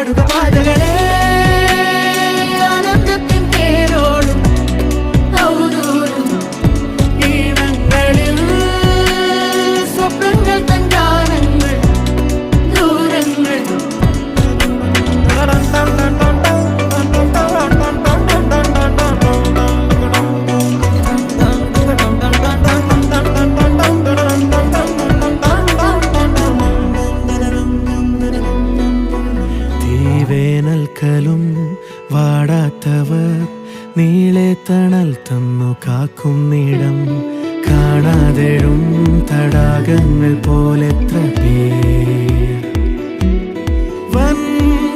പാടുക പാതകളെ ആനന്ദത്തിൻ തേരോടും ഔദൂരും ഈണങ്ങളിൽ സ്വപ്നങ്ങൾ തൻ ഗാനങ്ങൾ ദൂരങ്ങൾ വേനൽക്കലും വാടാത്തവർ നീളെ തണൽ തന്നു കാക്കും നീടം കാണാതെഴും തടാകങ്ങൾ പോലെത്ര പേർ